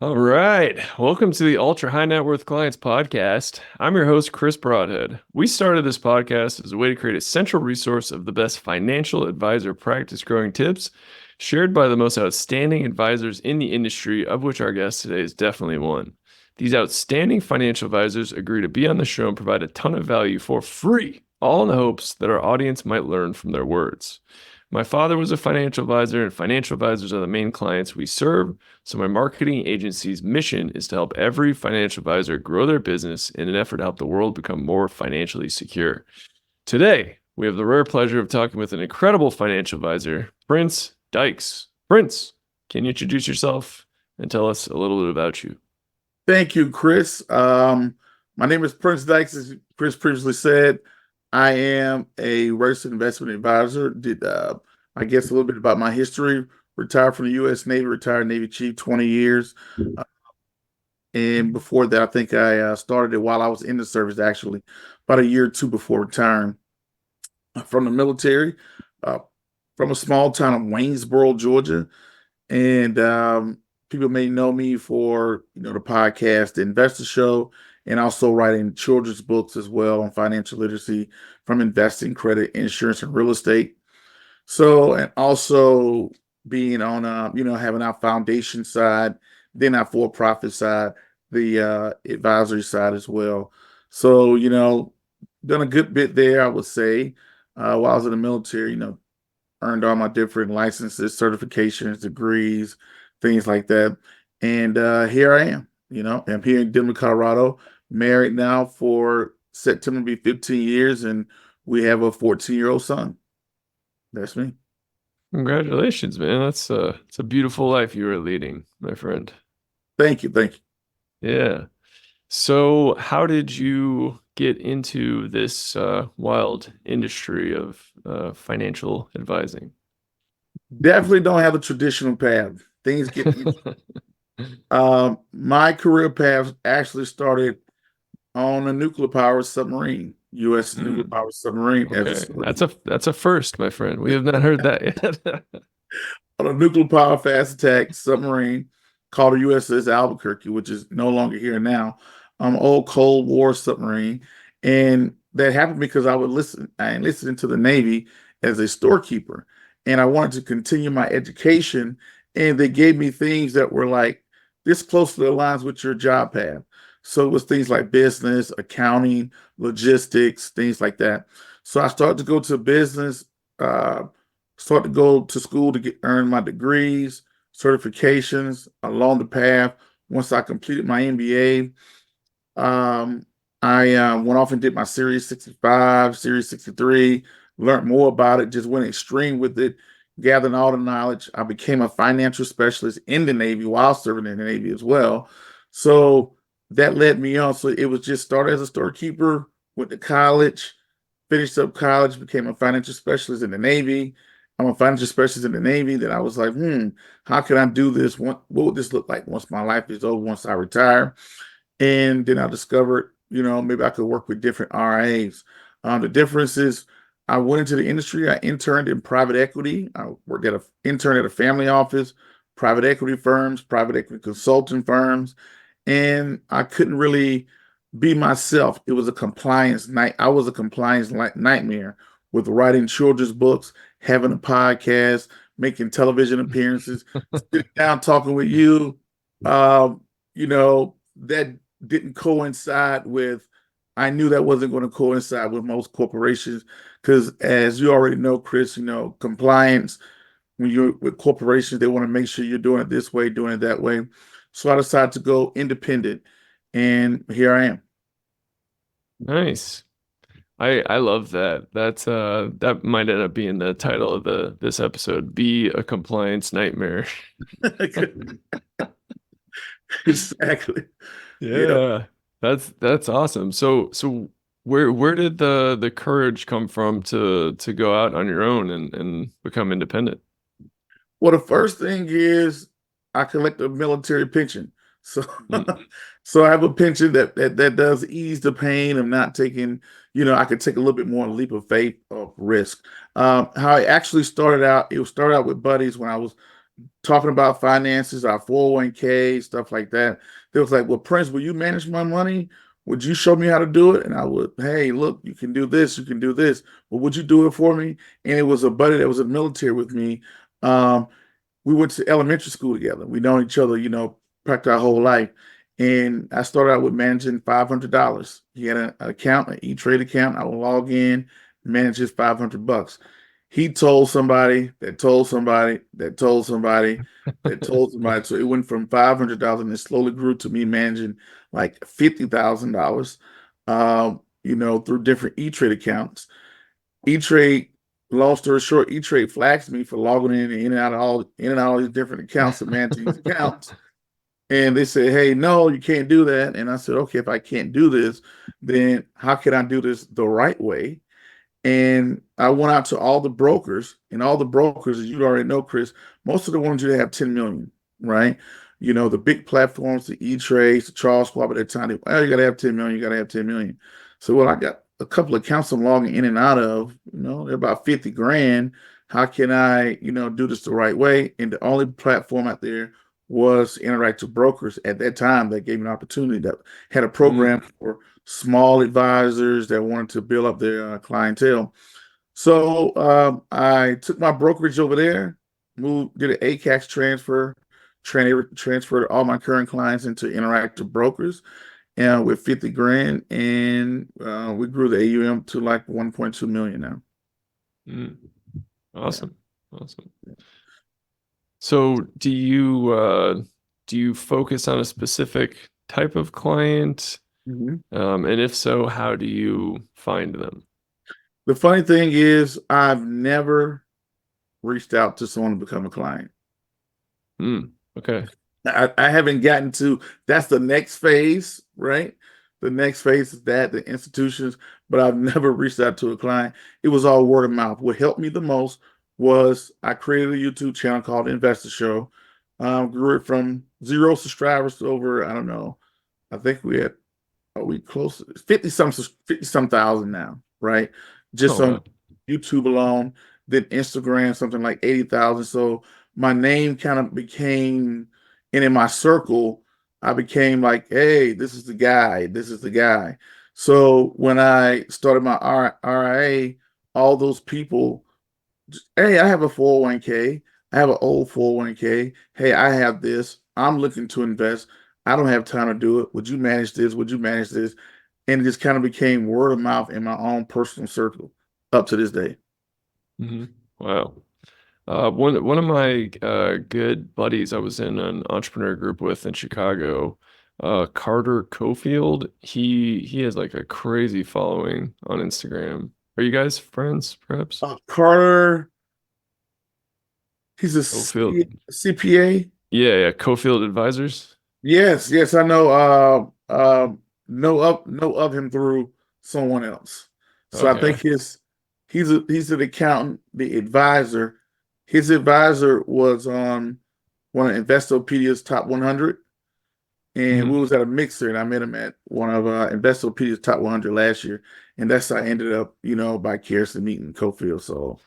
All right. Welcome to the Ultra High Net Worth Clients Podcast. I'm your host, Chris Broadhead. We started this podcast as a way to create a central resource of the best financial advisor practice growing tips shared by the most outstanding advisors in the industry, of which our guest today is definitely one. These outstanding financial advisors agree to be on the show and provide a ton of value for free, all in the hopes that our audience might learn from their words. My father was a financial advisor, and financial advisors are the main clients we serve. So, my marketing agency's mission is to help every financial advisor grow their business in an effort to help the world become more financially secure. Today, we have the rare pleasure of talking with an incredible financial advisor, Prince Dykes. Prince, can you introduce yourself and tell us a little bit about you? Thank you, Chris. My name is Prince Dykes. As Chris previously said, I am a registered investment advisor. Did I guess a little bit about my history? Retired from the U.S. Navy, retired Navy chief, 20 years. And before that, I think I started it while I was in the service, actually, about a year or two before retiring from the military, uh, from a small town of Waynesboro, Georgia. And people may know me for the podcast, the Investor Show, and also writing children's books as well on financial literacy, from investing, credit, insurance, and real estate. So, and also being on having our foundation side, then our for-profit side, the advisory side as well. So, done a good bit there, I would say. While I was in the military, earned all my different licenses, certifications, degrees, things like that. And here I am. I'm here in Denver, Colorado, married now for September be 15 years, and we have a 14-year-old son. That's me. Congratulations, man. It's a beautiful life you are leading, my friend. Thank you. Thank you. Yeah. So, how did you get into this wild industry of financial advising? Definitely don't have a traditional path. Things get my career path actually started on a nuclear powered submarine, U.S. nuclear powered submarine as a Okay, storekeeper. that's a first, my friend. We have not heard that yet. On a nuclear powered fast attack submarine called the USS Albuquerque, which is no longer here now. Old Cold War submarine. And that happened because I enlisted into the Navy as a storekeeper. And I wanted to continue my education. And they gave me things that were like this closely aligns with your job path. So it was things like business, accounting, logistics, things like that. So I started to go to business, uh, started to go to school to earn my degrees, certifications along the path. Once I completed my MBA, I went off and did my Series 65, Series 63, learned more about it, just went extreme with it, gathering all the knowledge. I became a financial specialist in the Navy while serving in the Navy as well. So that led me on. So it was just started as a storekeeper, went to college, finished up college, became a financial specialist in the Navy. I'm a financial specialist in the Navy. Then I was like, how can I do this? What would this look like once my life is over, once I retire? And then I discovered, maybe I could work with different RIAs. The difference is I went into the industry. I interned in private equity. I worked at intern at a family office, private equity firms, private equity consulting firms, and I couldn't really be myself. It was a compliance night. I was a compliance nightmare with writing children's books, having a podcast, making television appearances, sitting down talking with you. That didn't coincide with. I knew that wasn't going to coincide with most corporations because, as you already know, Chris, compliance when you're with corporations, they want to make sure you're doing it this way, doing it that way. So I decided to go independent, and here I am. Nice. I love that. That might end up being the title of the this episode. Be a compliance nightmare. Exactly. Yeah. Yeah. That's awesome. So where did the courage come from to go out on your own and become independent? Well, the first thing is I collect a military pension. So Mm. so I have a pension that does ease the pain of not taking, I could take a little bit more leap of faith of risk. How it actually started out, it started out with buddies when I was talking about finances, our 401k, stuff like that. They was like, well, Prince, will you manage my money? Would you show me how to do it? And I would, hey, look, you can do this, you can do this. Well, would you do it for me? And it was a buddy that was in the military with me. Um, we went to elementary school together. We known each other, practically our whole life. And I started out with managing $500. He had an account, an E-Trade account. I would log in, manage his $500. He told somebody that told somebody that told somebody that told somebody. So it went from $500 and it slowly grew to me managing like $50,000, through different E-Trade accounts. E-Trade, long story short, E-Trade flags me for logging in and out of all these different accounts and managing these accounts. And they said, hey, no, you can't do that. And I said, okay, if I can't do this, then how can I do this the right way? And I went out to all the brokers, and all the brokers, as you already know, Chris, most of the ones you have 10 million, right? The big platforms, the E-Trades, the Charles Schwab at that time, well, you got to have 10 million, you got to have 10 million. So, well, I got a couple of accounts I'm logging in and out of, they're about 50 grand. How can I, do this the right way? And the only platform out there was Interactive Brokers at that time that gave me an opportunity, that had a program for small advisors that wanted to build up their clientele. So I took my brokerage over there, did an ACAX transfer, transferred all my current clients into Interactive Brokers, and with 50 grand, and we grew the AUM to like 1.2 million now. Awesome. Yeah. Awesome. So do you focus on a specific type of client? And if so, how do you find them? The funny thing is, I've never reached out to someone to become a client. Okay. I haven't gotten to, that's the next phase, right? The next phase is that, the institutions, but I've never reached out to a client. It was all word of mouth. What helped me the most was I created a YouTube channel called Invst Show. Grew it from 0 subscribers to over, I don't know, I think we close to 50 some thousand now, right? Just on YouTube alone. Then Instagram, something like 80,000. So my name kind of became, and in my circle, I became like, hey, this is the guy. This is the guy. So when I started my RIA, all those people, hey, I have a 401k. I have an old 401k. Hey, I have this. I'm looking to invest. I don't have time to do it. Would you manage this? Would you manage this? And it just kind of became word of mouth in my own personal circle up to this day. Wow. One of my good buddies I was in an entrepreneur group with in Chicago, Carter Cofield, he has like a crazy following on Instagram. Are you guys friends, perhaps? Carter, he's a Cofield. CPA. Yeah, Cofield Advisors. Yes, I know of him through someone else. So I think he's an accountant, the advisor. His advisor was on one of Investopedia's top 100, and we was at a mixer, and I met him at one of Investopedia's top 100 last year, and that's how I ended up, vicariously meeting Cofield. So,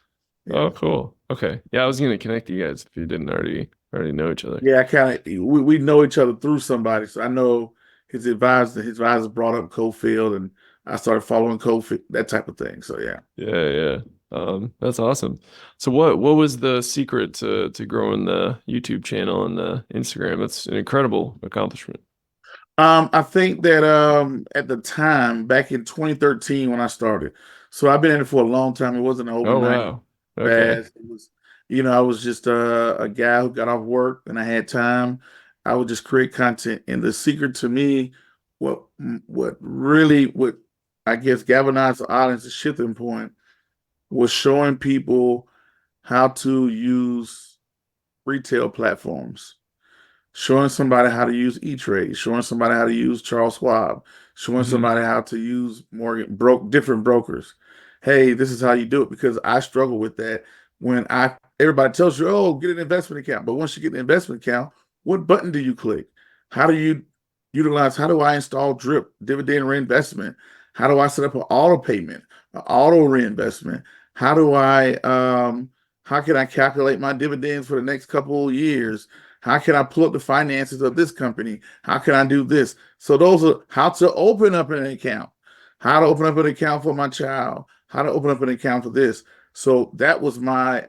yeah. Oh, cool. Okay, yeah, I was gonna connect you guys if you didn't already know each other. Yeah, I kind of we know each other through somebody, so I know his advisor. His advisor brought up Cofield, and I started following Cofield, that type of thing. So yeah. That's awesome. So what was the secret to growing the YouTube channel and the Instagram? That's an incredible accomplishment. I think that at the time, back in 2013 when I started, so I've been in it for a long time. It wasn't an overnight. Oh wow. Okay. Fast. It was, I was just a guy who got off work and I had time. I would just create content. And the secret to me, what really I guess galvanized the audience, the shifting point, was showing people how to use retail platforms, showing somebody how to use E-Trade, showing somebody how to use Charles Schwab, showing somebody how to use different brokers. Hey, this is how you do it, because I struggle with that. When everybody tells you, oh, get an investment account, but once you get an investment account, what button do you click? How do you utilize? How do I install DRIP, dividend reinvestment? How do I set up an auto payment, an auto reinvestment? How do I How can I calculate my dividends for the next couple of years? How can I pull up the finances of this company? How can I do this? So those are how to open up an account, how to open up an account for my child, how to open up an account for this. So that was my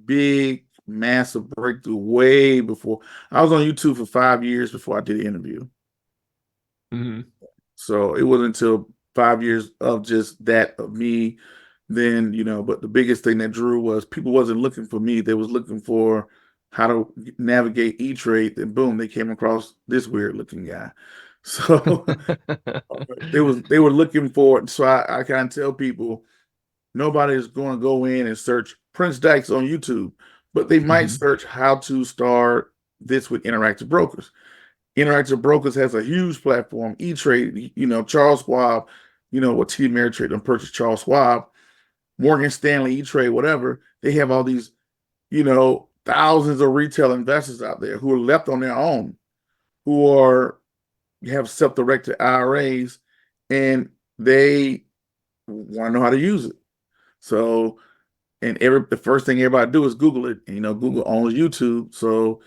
big, massive breakthrough way before. I was on YouTube for 5 years before I did the interview. Hmm. So it wasn't until 5 years of just that of me. Then, but the biggest thing that drew was people wasn't looking for me. They was looking for how to navigate E-Trade. And boom, they came across this weird looking guy. So they were looking for it. So I kind of tell people nobody's going to go in and search Prince Dykes on YouTube, but they might Hmm. search how to start this with Interactive Brokers. Interactive Brokers has a huge platform. E-Trade, Charles Schwab, what TD Ameritrade and purchased Charles Schwab, Morgan Stanley, E-Trade, whatever. They have all these, thousands of retail investors out there who are left on their own, who are have self-directed IRAs, and they want to know how to use it. So, and the first thing everybody do is Google it. And, Google owns YouTube, so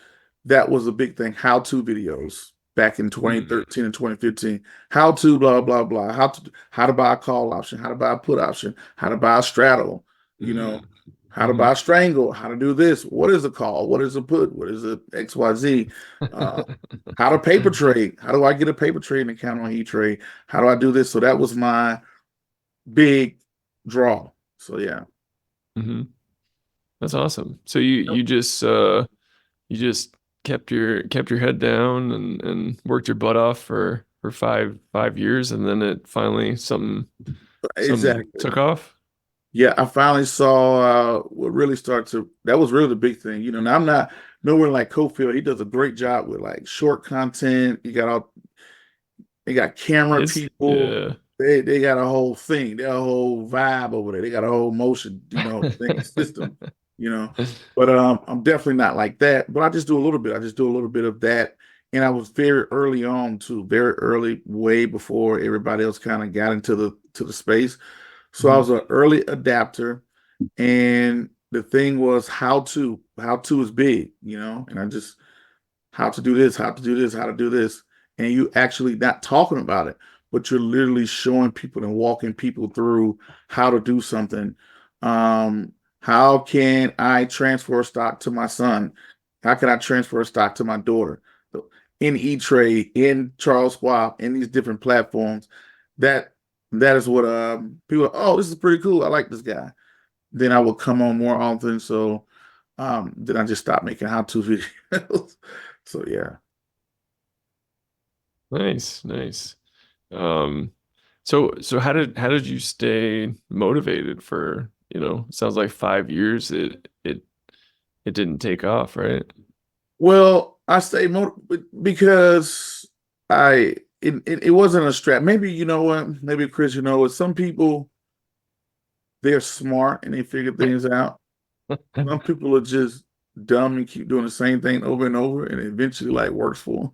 that was a big thing. How-to videos back in Mm. 2013 and 2015. How to blah blah blah. How to buy a call option. How to buy a put option. How to buy a straddle. You know, Mm. how to Hmm. buy a strangle. How to do this. What is a call? What is a put? What is a XYZ? Uh, how to paper trade. How do I get a paper trading account on E-Trade? How do I do this? So that was my big draw. So yeah. Hmm. That's awesome. So you just kept your head down and worked your butt off for five years, and then it finally some Exactly. took off. Yeah, I finally saw what really started to. That was really the big thing. Now I'm not nowhere like Cofield. He does a great job with like short content. They got camera It's people. yeah. They got a whole thing. They got a whole vibe over there. They got a whole motion, thing system, you know. But I'm definitely not like that. But I just do a little bit. I just do a little bit of that. And I was very early on too, very early, way before everybody else kind of got into the space. So I Mhm. was an early adapter, and the thing was how to is big, and I just how to do this, how to do this, how to do this. And you actually not talking about it, but you're literally showing people and walking people through how to do something. How can I transfer stock to my son? How can I transfer stock to my daughter? In E-Trade, in Charles Schwab, in these different platforms. That that is what people are, oh, this is pretty cool. I like this guy. Then I will come on more often. So then I just stopped making how-to videos. So yeah. Nice, nice. Um, so how did you stay motivated for, sounds like 5 years it didn't take off, right? Well, I say because I it wasn't a strap. Maybe you know what? Maybe Chris, some people they're smart and they figure things out. Some people are just dumb and keep doing the same thing over and over, and it eventually like works for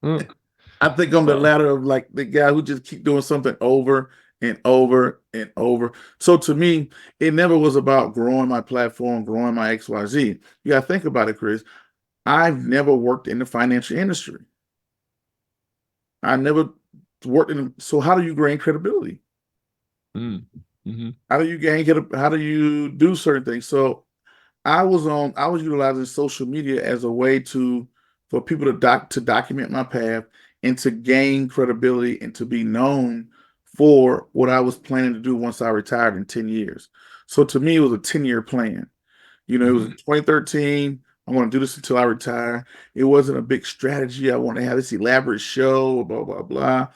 them. Huh. I think I'm the Well, latter of like the guy who just keep doing something over and over and over. So to me, it never was about growing my platform, growing my XYZ. You gotta think about it, Chris. I've never worked in the financial industry. I never worked in. So how do you gain credibility? mm, hmm. How do you do certain things? So I was utilizing social media as a way for people to document my path and to gain credibility and to be known for what I was planning to do once I retired in 10 years. So to me, it was a 10-year plan. It was Hmm. 2013. I'm going to do this until I retire. It wasn't a big strategy. I want to have this elaborate show, blah, blah, blah.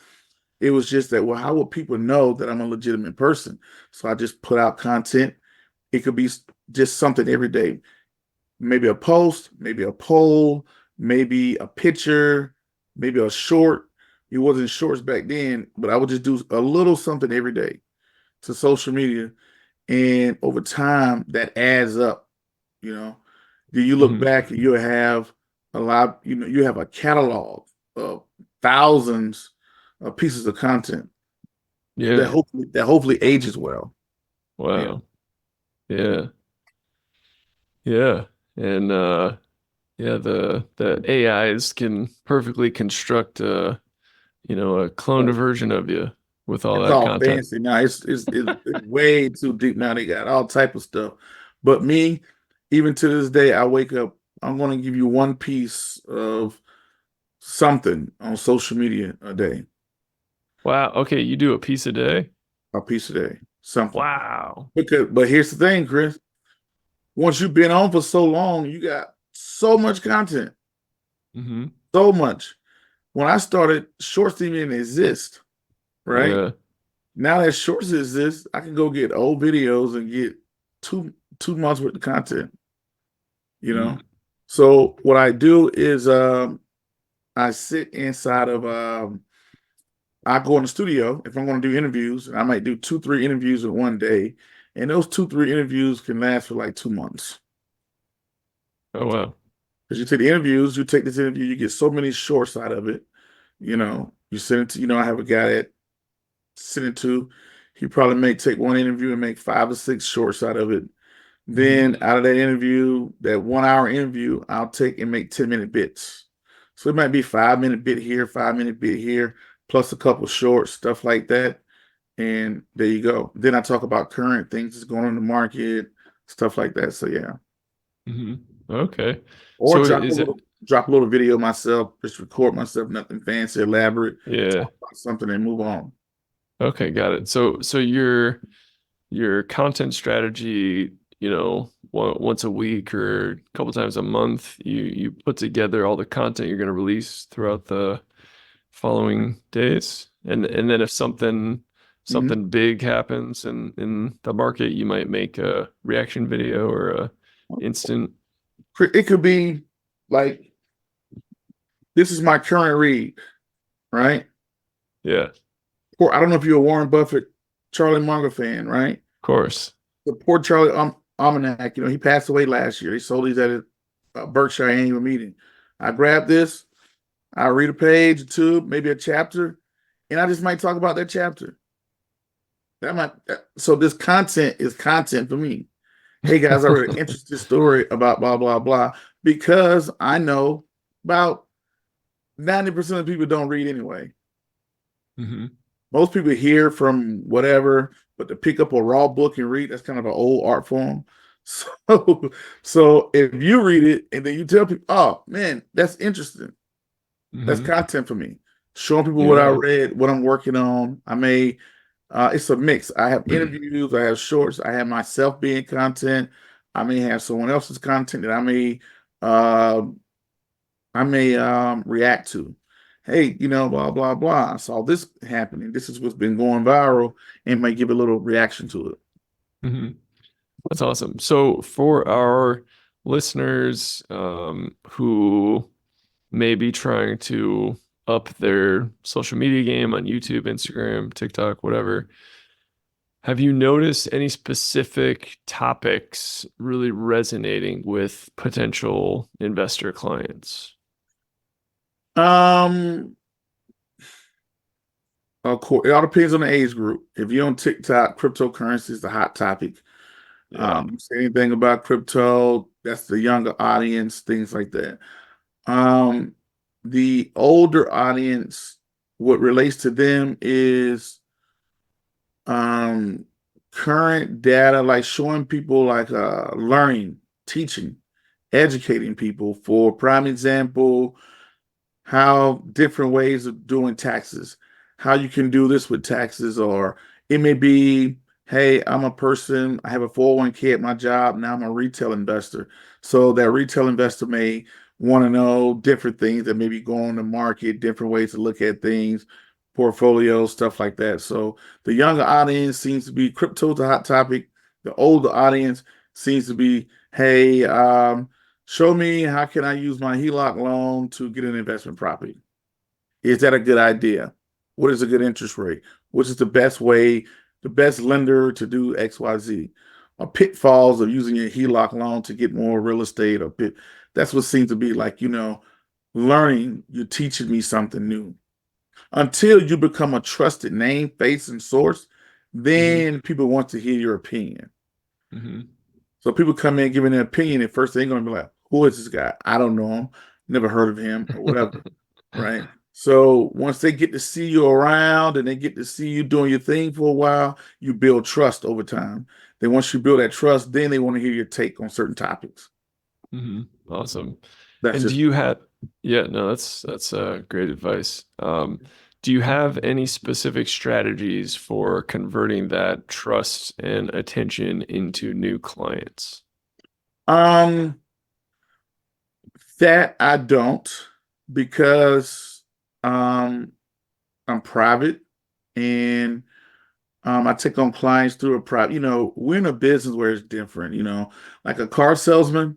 It was just that, well, how will people know that I'm a legitimate person? So I just put out content. It could be just something every day, maybe a post, maybe a poll, maybe a picture, maybe a short. It wasn't shorts back then, but I would just do a little something every day to social media. And over time, that adds up, you know. Do you look Hmm. back and you have you have a catalog of thousands of pieces of content Yeah. that hopefully ages well. Yeah. Wow. Yeah. Yeah. And yeah, the AIs can perfectly construct a cloned version of you with all It's that all content. fancy now. It's way too deep now. They got all type of stuff. But me, even to this day, I wake up. I'm going to give you one piece of something on social media a day. Wow. Okay, you do a piece a day? A piece a day, something. Wow. But here's the thing, Chris. Once you've been on for so long, you got so much content, Hmm. so much. When I started, shorts didn't even exist, right? Yeah. Now that shorts exist, I can go get old videos and get two months worth of content, you know. Mm. So what I do is I sit inside of I go in the studio if I'm going to do interviews, and I might do two, three interviews in one day. And those two, three interviews can last for like 2 months. Oh wow. Because you take the interviews, you take this interview, you get so many shorts out of it. You send it to, I have a guy that send it to, he probably may take one interview and make 5 or 6 shorts out of it. Hmm. Then out of that interview, that 1 hour interview, I'll take and make 10-minute bits. So it might be 5 minute bit here, 5 minute bit here, plus a couple shorts, stuff like that. And there you go. Then I talk about current things that's going on in the market, stuff like that. So yeah. Hmm. Okay. Or So is it, drop a little video myself, just record myself, nothing fancy, elaborate, yeah. talk about something and move on. Okay, got it. So your content strategy, once a week or a couple times a month, you put together all the content you're going to release throughout the following days, and then if Mhm. something big happens in the market, you might make a reaction video or a instant. It could be like, this is my current read, right? Yeah, of Or I don't know if you're a Warren Buffett, Charlie Munger fan, right? course. The poor Charlie Almanac, he passed away last year. They sold these at a Berkshire annual meeting. I grabbed this, I read a page or two, maybe a chapter, and I just might talk about that chapter. So this content is content for me. Hey guys, I read an interesting story about blah blah blah, because I know about 90% of people don't read anyway. Hmm. Most people hear from whatever, but to pick up a raw book and read, that's kind of an old art form. So, so if you read it and then you tell people, oh man, that's interesting. That's Hmm. content for me. Showing people what I Yeah. read, what I'm working on. It's a mix. I have interviews, I have shorts, I have myself being content. I may have someone else's content that uh, react to. Hey, blah blah blah. I saw this happening. This is what's been going viral, and may give a little reaction to it. Hmm. That's awesome. So for our listeners who may be trying to up their social media game on YouTube, Instagram, TikTok, whatever, have you noticed any specific topics really resonating with potential investor clients? Um, of course, it all depends on the age group. If you're on TikTok, cryptocurrency is the hot topic. Yeah. Say anything about crypto, that's the younger audience, things like that. Um, the older audience, what relates to them is um current data, like showing people like learning, teaching, educating people. For prime example, how different ways of doing taxes, how you can do this with taxes, or it may be, hey, I'm a person, I have a 401k at my job, now I'm a retail investor. So that retail investor may want to know different things that maybe go on the market, different ways to look at things, portfolios, stuff like that. So the younger audience seems to be crypto's a hot topic. The older audience seems to be, hey, show me how can I use my HELOC loan to get an investment property. Is that a good idea? What is a good interest rate? Which is the best way, the best lender to do XYZ? Or pitfalls of using your HELOC loan to get more real estate, that's what seems to be like, learning, you're teaching me something new. Until you become a trusted name, face, and source, Hmm. then people want to hear your opinion. Hmm. So people come in giving their opinion, and first they're going to be like, "Who is this guy? I don't know him. Never heard of him, or whatever." Right? So once they get to see you around and they get to see you doing your thing for a while, you build trust over time. Then once you build that trust, then they want to hear your take on certain topics. Awesome. That's And do just you have, yeah, no, that's great advice. Do you have any specific strategies for converting that trust and attention into new clients? um that I don't, because um I'm private, and I take on clients through a private. We're in a business where it's different. Like a car salesman,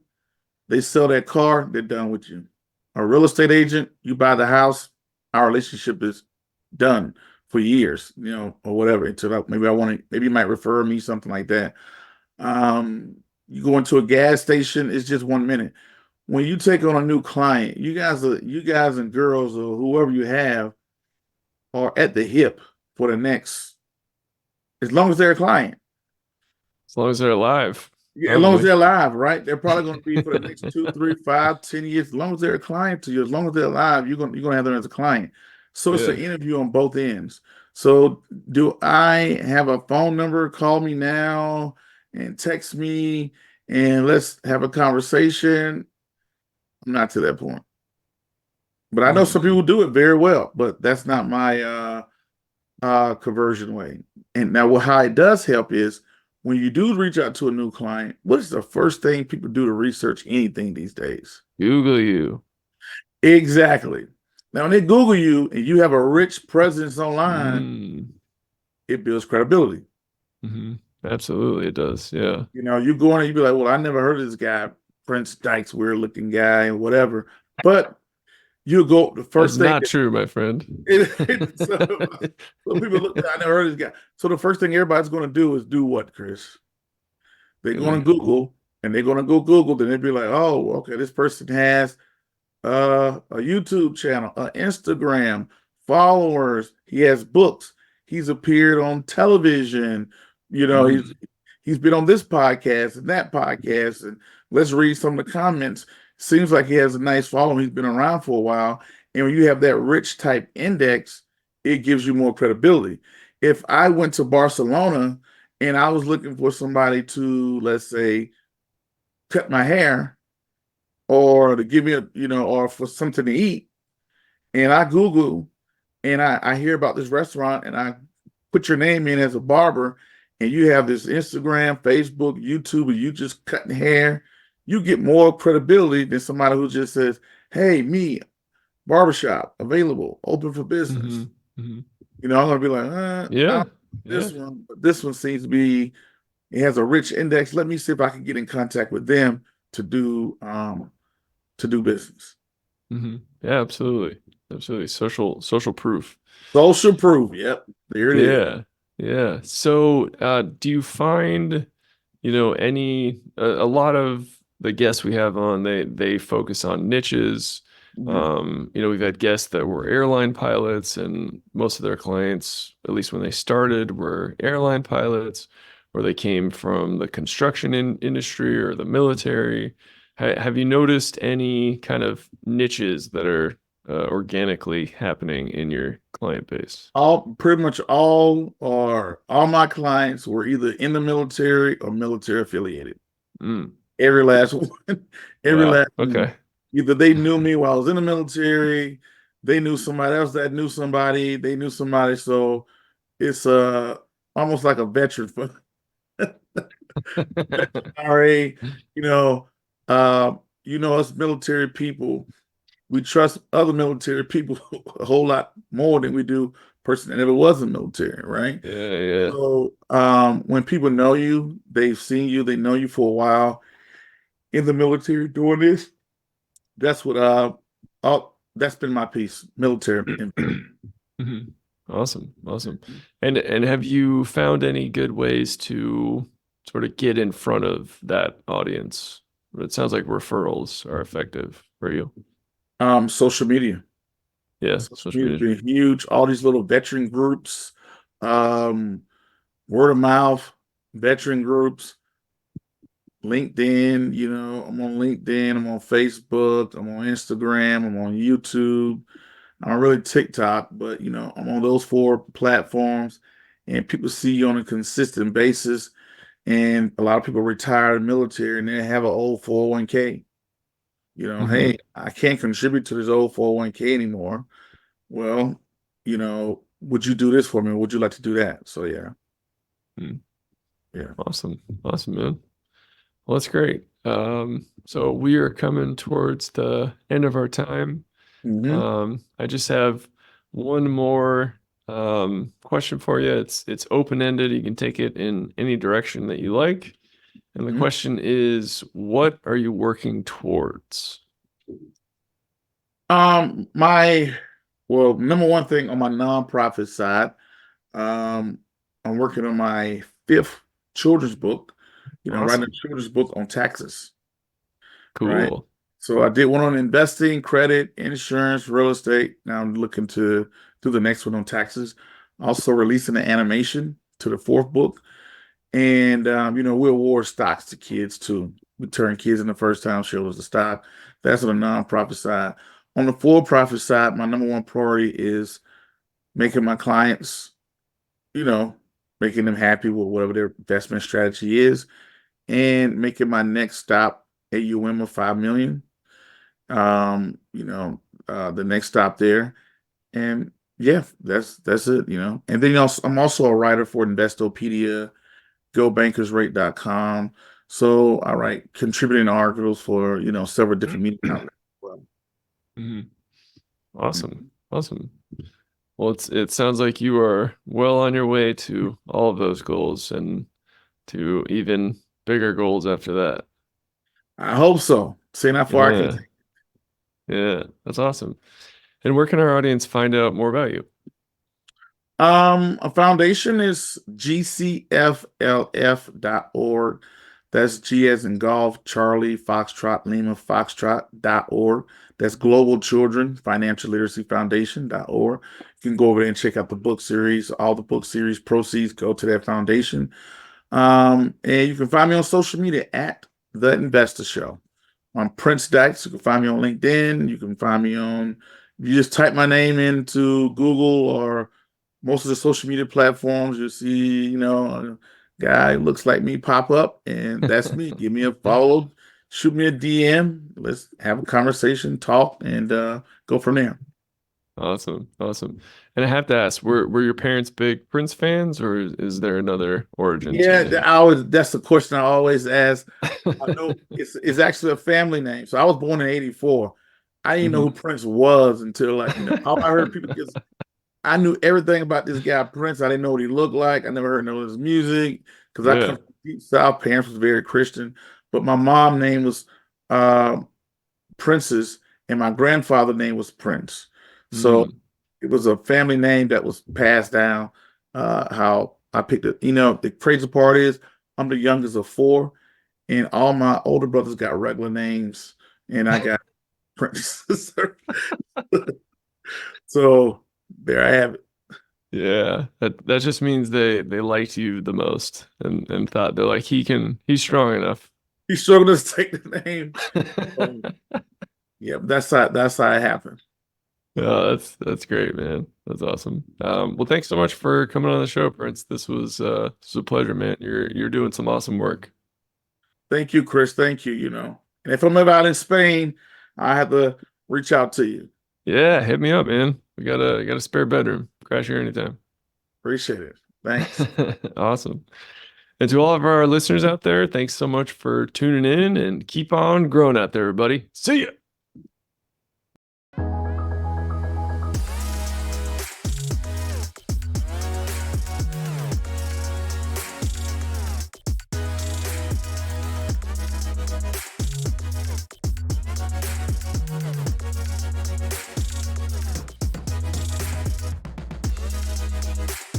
they sell that car, they're done with you. A real estate agent, you buy the house, our relationship is done for years, or whatever. Until maybe I want to, maybe you might refer me, something like that. Um, you go into a gas station, it's just 1 minute. When you take on a new client, you guys and girls or whoever you have are at the hip for the next, as long as they're a client. As long as they're alive, Yeah, as long as probably. they're alive, right? They're probably going to be for the next 2, 3, 5, 10 years. As long as they're a client to you, as long as they're alive, you're gonna have them as a client. So it's an Yeah. interview on both ends. So do I have a phone number? Call me now and text me and let's have a conversation. I'm not to that point. But I know some Mhm. people do it very well, but that's not my conversion way. And now, how it does help is when you do reach out to a new client, what is the first thing people do to research anything these days? Google you. Exactly. Now, when they Google you and you have a rich presence online, Mm. it builds credibility. Absolutely, it does. Yeah. You go in and you be like, well, I never heard of this guy, Prince Dykes, weird looking guy, and whatever. But you go, the That's first thing not true, my friend. so people look, I never heard of this guy. So the first thing everybody's going to do is do what, Chris? They're Go going to Google. Google, and they're going to go Google. Then they'd be like, oh, okay, this person has a YouTube channel, Instagram, followers. He has books. He's appeared on television. You know, he's Mm. he's been on this podcast and that podcast. And let's read some of the comments. Seems like he has a nice following. He's been around for a while. And when you have that rich type index, it gives you more credibility. If I went to Barcelona and I was looking for somebody to, let's say, cut my hair, or to give me or for something to eat, and I Google and I hear about this restaurant and I put your name in as a barber, and you have this Instagram, Facebook, YouTube, and you just cutting hair, you get more credibility than somebody who just says, hey, me, barbershop, available, open for business. hmm hmm I'm gonna be like, I Yeah. don't Yeah. this one, but this one seems to be, it has a rich index. Let me see if I can get in contact with them to do business. Yeah, absolutely. Absolutely. Social proof. Social proof. Yep. There it is. Yeah. Yeah. So, do you find, any a lot of the guests we have on, they focus on niches. Mhm. We've had guests that were airline pilots, and most of their clients, at least when they started, were airline pilots, or they came from the construction industry or the military. Have you noticed any kind of niches that are organically happening in your client base? Pretty much all my clients were either in the military or military affiliated. Mm, Every last one. Every wow. last one. Okay. Either they knew me while I was in the military, they knew somebody else that knew somebody, they knew somebody. So it's almost like a veteran for RA, you know, us military people, we trust other military people a whole lot more than we do person that never was in the military, right? Yeah, yeah. So when people know you, they've seen you, they know you for a while in the military doing this. That's what that's been my piece, military info. Mhm. Awesome. Awesome. And have you found any good ways to sort of get in front of that audience? It sounds like referrals are effective for you. Social media. Yeah, Social social media has media. been huge. All these little veteran groups, um, word of mouth, veteran groups, LinkedIn, I'm on LinkedIn, I'm on Facebook, I'm on Instagram, I'm on YouTube. I'm not really TikTok, but I'm on those four platforms, and people see you on a consistent basis. And a lot of people retire in the military and they have an old 401k. Hmm. Hey, I can't contribute to this old 401k anymore. Well, would you do this for me? Or would you like to do that? So yeah, yeah. Awesome. Awesome, man. Well, that's great. So we are coming towards the end of our time. Hmm. I just have one more question for you. It's open-ended. You can take it in any direction that you like. And the Hmm. question is, what are you working towards? My well, number one thing on my nonprofit side, um, I'm working on my fifth children's book. Writing a Awesome. children's book on taxes. Right. Cool. So I did one on investing, credit, insurance, real estate. Now I'm looking to do the next one on taxes. Also releasing the animation to the fourth book. And we award stocks to kids too. We turn kids in the first time shareholders of stock. That's on the nonprofit side. On the for-profit side, my number one priority is making my clients, you know, making them happy with whatever their investment strategy is, and making my next stop AUM of 5 million. The next stop there. And yeah, that's it. And then I'm also a writer for Investopedia, GoBankersRate.com. So I write contributing articles for, several different media outlets as well. Mhm. Awesome. Awesome. Well, it sounds like you are well on your way to all of those goals and to even bigger goals after that. I hope so. Seeing how far I can Yeah. take. Yeah. That's awesome. And where can our audience find out more about you? A foundation is gcflf.org. That's G as in golf, Charlie, Foxtrot, Lima, Foxtrot.org. That's Global Children Financial Literacy Foundation.org. You can go over there and check out the book series. All the book series proceeds go to that foundation. And you can find me on social media at The Investor Show. I'm Prince Dykes. You can find me on LinkedIn. You can find me on, you just type my name into Google or most of the social media platforms, you'll see, a guy who looks like me pop up, and that's me. Give me a follow, shoot me a DM. Let's have a conversation, talk, and go from there. Awesome. Awesome. And I have to ask, were your parents big Prince fans, or is there another origin to your Yeah, name? that's the question I always ask. I know it's actually a family name. So I was born in '84. I didn't know who Mhm. Prince was until all I heard people because I knew everything about this guy Prince. I didn't know what he looked like. I never heard no of his music because I come Yeah. from deep South. Parents was very Christian, but my mom name was uh, Princess, and my grandfather name was Prince. So Mm. it was a family name that was passed down. How I picked it. The crazy part is I'm the youngest of four, and all my older brothers got regular names, and I got Prince. So there I have it. Yeah. That just means they liked you the most and thought they're like he's strong enough. He struggled to take the name. So, yeah, that's how it happened. Yeah, that's great, man. That's awesome. Well, thanks so much for coming on the show, Prince. This was a pleasure, man. You're doing some awesome work. Thank you, Chris. Thank you. And if I'm ever out in Spain, I have to reach out to you. Yeah, hit me up, man. We got a spare bedroom. Crash here anytime. Appreciate it. Thanks. Awesome. And to all of our listeners out there, thanks so much for tuning in and keep on growing out there, everybody. See ya.